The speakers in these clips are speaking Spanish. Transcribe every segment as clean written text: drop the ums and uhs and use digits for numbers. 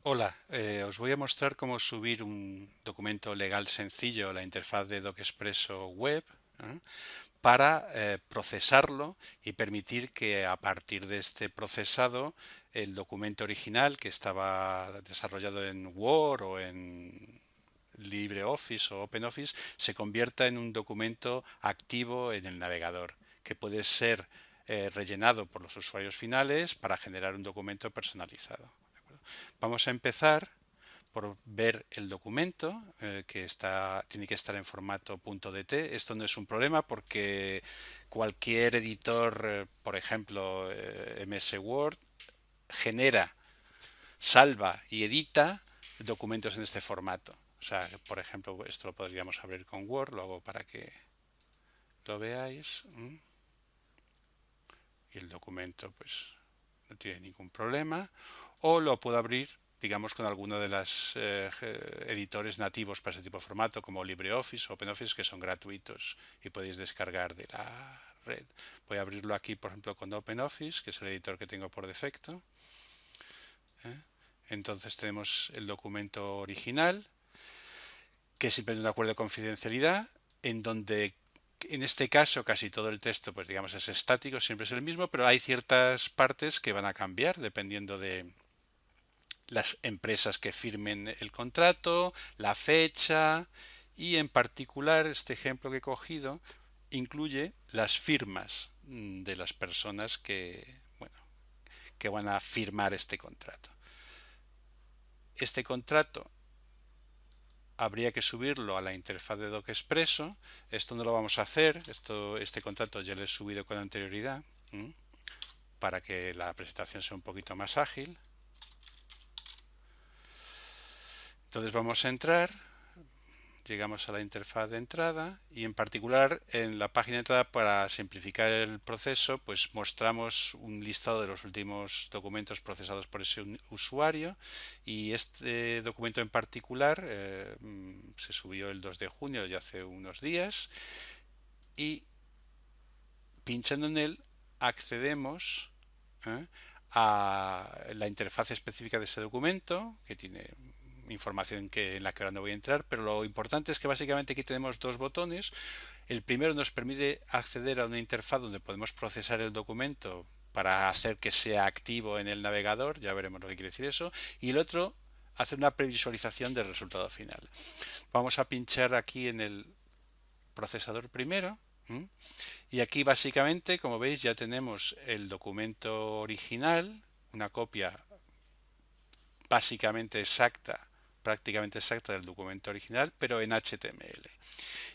Hola, os voy a mostrar cómo subir un documento legal sencillo a la interfaz de DocExpresso web, ¿eh? Para procesarlo y permitir que a partir de este procesado el documento original que estaba desarrollado en Word o en LibreOffice o OpenOffice se convierta en un documento activo en el navegador, que puede ser rellenado por los usuarios finales para generar un documento personalizado. Vamos a empezar por ver el documento tiene que estar en formato .dt. Esto no es un problema porque cualquier editor, por ejemplo MS Word, genera, salva y edita documentos en este formato. O sea, por ejemplo, esto lo podríamos abrir con Word, lo hago para que lo veáis. Y el documento pues no tiene ningún problema. O lo puedo abrir, digamos, con alguno de los editores nativos para ese tipo de formato, como LibreOffice o OpenOffice, que son gratuitos y podéis descargar de la red. Voy a abrirlo aquí, por ejemplo, con OpenOffice, que es el editor que tengo por defecto. Entonces tenemos el documento original, que es simplemente un acuerdo de confidencialidad, en donde en este caso casi todo el texto pues digamos es estático, siempre es el mismo, pero hay ciertas partes que van a cambiar dependiendo de las empresas que firmen el contrato, la fecha y en particular este ejemplo que he cogido incluye las firmas de las personas que van a firmar este contrato. Este contrato habría que subirlo a la interfaz de DocExpresso. Esto no lo vamos a hacer, este contrato ya lo he subido con anterioridad para que la presentación sea un poquito más ágil. Entonces vamos a entrar, llegamos a la interfaz de entrada y en particular en la página de entrada, para simplificar el proceso, pues mostramos un listado de los últimos documentos procesados por ese usuario, y este documento en particular se subió el 2 de junio, ya hace unos días, y pinchando en él accedemos a la interfaz específica de ese documento, que tiene información en la que ahora no voy a entrar, pero lo importante es que básicamente aquí tenemos dos botones. El primero nos permite acceder a una interfaz donde podemos procesar el documento para hacer que sea activo en el navegador, ya veremos lo que quiere decir eso, y el otro hace una previsualización del resultado final. Vamos a pinchar aquí en el procesador primero. Y aquí básicamente, como veis, ya tenemos el documento original, una copia básicamente exacta, prácticamente exacta del documento original, pero en HTML.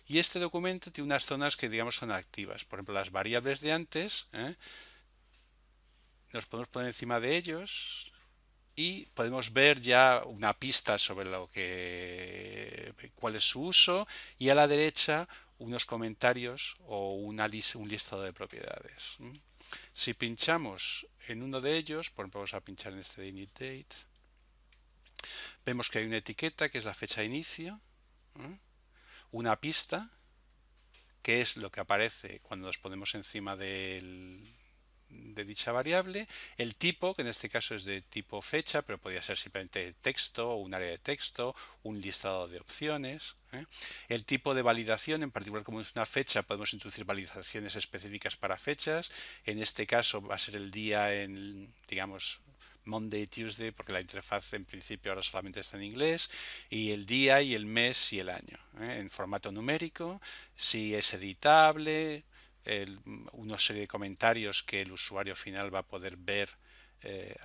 Y este documento tiene unas zonas que digamos son activas. Por ejemplo, las variables de antes, nos podemos poner encima de ellos y podemos ver ya una pista sobre cuál es su uso, y a la derecha unos comentarios o un listado de propiedades. Si pinchamos en uno de ellos, por ejemplo vamos a pinchar en este de init date, vemos que hay una etiqueta que es la fecha de inicio, una pista que es lo que aparece cuando nos ponemos encima de dicha variable, el tipo, que en este caso es de tipo fecha, pero podría ser simplemente texto o un área de texto, un listado de opciones, el tipo de validación, en particular como es una fecha podemos introducir validaciones específicas para fechas. En este caso va a ser el día en, digamos, Monday, Tuesday, porque la interfaz en principio ahora solamente está en inglés, y el día y el mes y el año, en formato numérico, si es editable, una serie de comentarios que el usuario final va a poder ver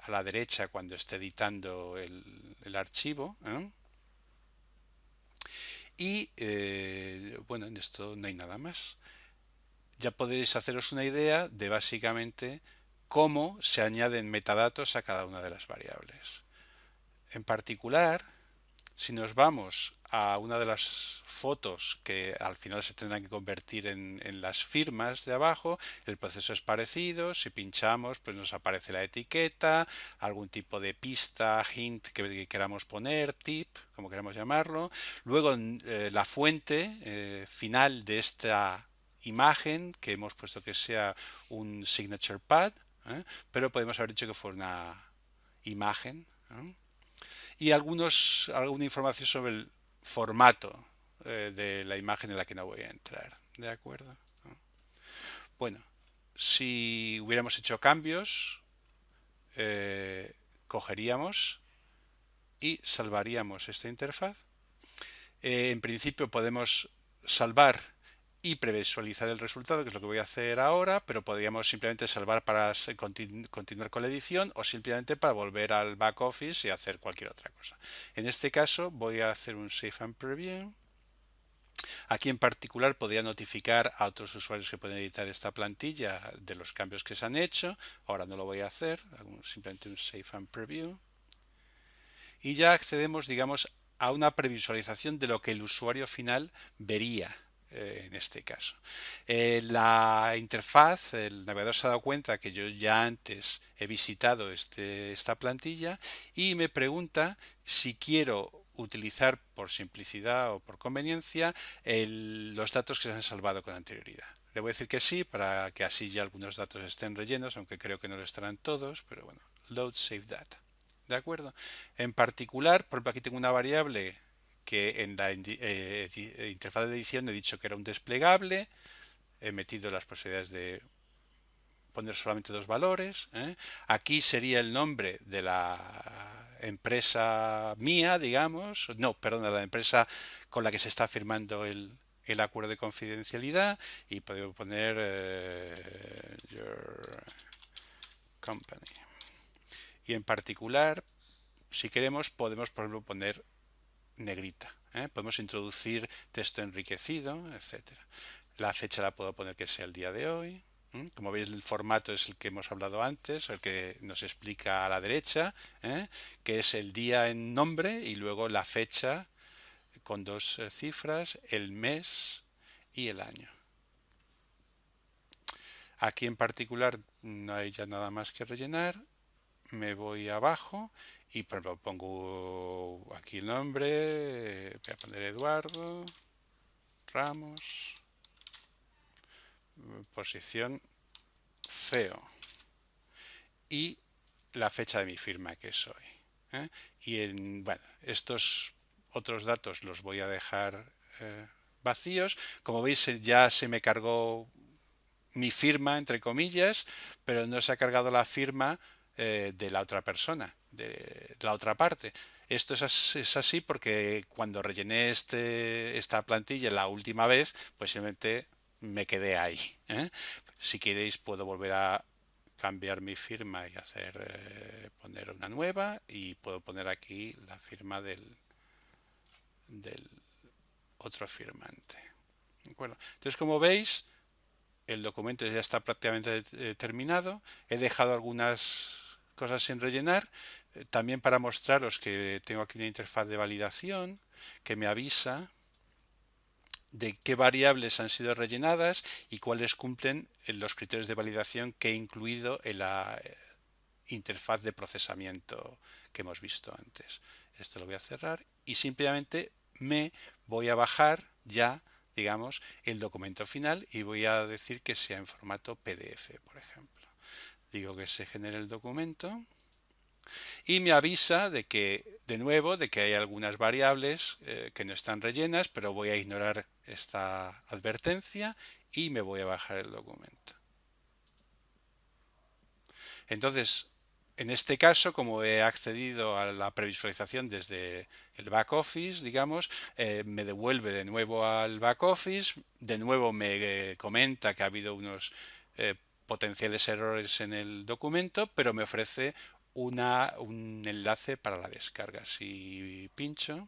a la derecha cuando esté editando el archivo. Y bueno, en esto no hay nada más. Ya podéis haceros una idea de básicamente cómo se añaden metadatos a cada una de las variables. En particular, si nos vamos a una de las fotos que al final se tendrán que convertir en las firmas de abajo, el proceso es parecido. Si pinchamos, pues nos aparece la etiqueta, algún tipo de pista, hint que queramos poner, tip, como queramos llamarlo. Luego la fuente final de esta imagen, que hemos puesto que sea un signature pad, pero podemos haber dicho que fue una imagen. y alguna información sobre el formato de la imagen en la que no voy a entrar. ¿De acuerdo? Bueno, si hubiéramos hecho cambios, cogeríamos y salvaríamos esta interfaz. En principio podemos salvar y previsualizar el resultado, que es lo que voy a hacer ahora, pero podríamos simplemente salvar para continuar con la edición o simplemente para volver al back office y hacer cualquier otra cosa. En este caso voy a hacer un Save and Preview. Aquí en particular podría notificar a otros usuarios que pueden editar esta plantilla de los cambios que se han hecho. Ahora no lo voy a hacer, hago simplemente un Save and Preview. Y ya accedemos, digamos, a una previsualización de lo que el usuario final vería en este caso. La interfaz, el navegador se ha dado cuenta que yo ya antes he visitado esta plantilla y me pregunta si quiero utilizar por simplicidad o por conveniencia los datos que se han salvado con anterioridad. Le voy a decir que sí, para que así ya algunos datos estén rellenos, aunque creo que no lo estarán todos, pero bueno, load save data. ¿De acuerdo? En particular, por ejemplo, aquí tengo una variable que en la interfaz de edición he dicho que era un desplegable, he metido las posibilidades de poner solamente dos valores. Aquí sería el nombre de la empresa mía, digamos, no, perdón, de la empresa con la que se está firmando el acuerdo de confidencialidad y podemos poner your company. Y en particular, si queremos, podemos, por ejemplo, poner negrita. Podemos introducir texto enriquecido, etcétera. La fecha la puedo poner que sea el día de hoy. Como veis, el formato es el que hemos hablado antes, el que nos explica a la derecha, que es el día en nombre y luego la fecha con dos cifras, el mes y el año. Aquí en particular no hay ya nada más que rellenar. Me voy abajo y por ejemplo pongo aquí el nombre, voy a poner Eduardo Ramos, posición CEO y la fecha de mi firma que soy. Y bueno, estos otros datos los voy a dejar vacíos. Como veis ya se me cargó mi firma, entre comillas, pero no se ha cargado la firma de la otra persona, de la otra parte. Esto es así porque cuando rellené esta plantilla la última vez, pues simplemente me quedé ahí. Si queréis puedo volver a cambiar mi firma y poner una nueva y puedo poner aquí la firma del otro firmante. ¿De acuerdo? Entonces, como veis, el documento ya está prácticamente terminado. He dejado algunas cosas sin rellenar, también para mostraros que tengo aquí una interfaz de validación que me avisa de qué variables han sido rellenadas y cuáles cumplen los criterios de validación que he incluido en la interfaz de procesamiento que hemos visto antes. Esto lo voy a cerrar y simplemente me voy a bajar ya, digamos, el documento final y voy a decir que sea en formato PDF, por ejemplo. Digo que se genere el documento y me avisa de que, de nuevo, de que hay algunas variables que no están rellenas, pero voy a ignorar esta advertencia y me voy a bajar el documento. Entonces, en este caso, como he accedido a la previsualización desde el back office, digamos, me devuelve de nuevo al back office, de nuevo me comenta que ha habido unos potenciales errores en el documento, pero me ofrece un enlace para la descarga. Si pincho,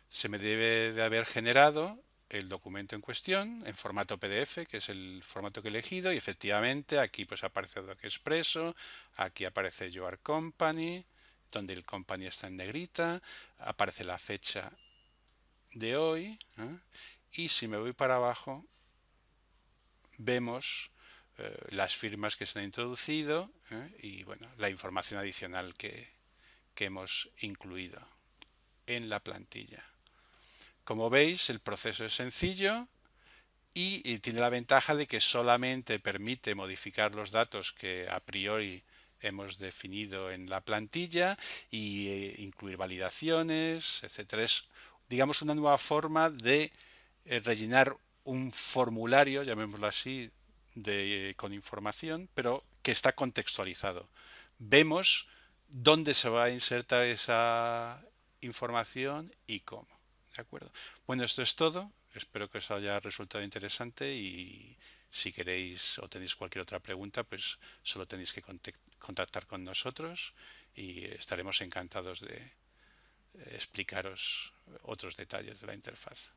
se me debe de haber generado el documento en cuestión en formato PDF, que es el formato que he elegido, y efectivamente aquí pues aparece DocExpresso, aquí aparece Your Company, donde el company está en negrita, aparece la fecha de hoy, y si me voy para abajo vemos las firmas que se han introducido y bueno, la información adicional que hemos incluido en la plantilla. Como veis, el proceso es sencillo y tiene la ventaja de que solamente permite modificar los datos que a priori hemos definido en la plantilla y incluir validaciones, etcétera. Es, digamos, una nueva forma de rellenar un formulario, llamémoslo así, con información, pero que está contextualizado. Vemos dónde se va a insertar esa información y cómo. ¿De acuerdo? Bueno, esto es todo. Espero que os haya resultado interesante y si queréis o tenéis cualquier otra pregunta, pues solo tenéis que contactar con nosotros y estaremos encantados de explicaros otros detalles de la interfaz.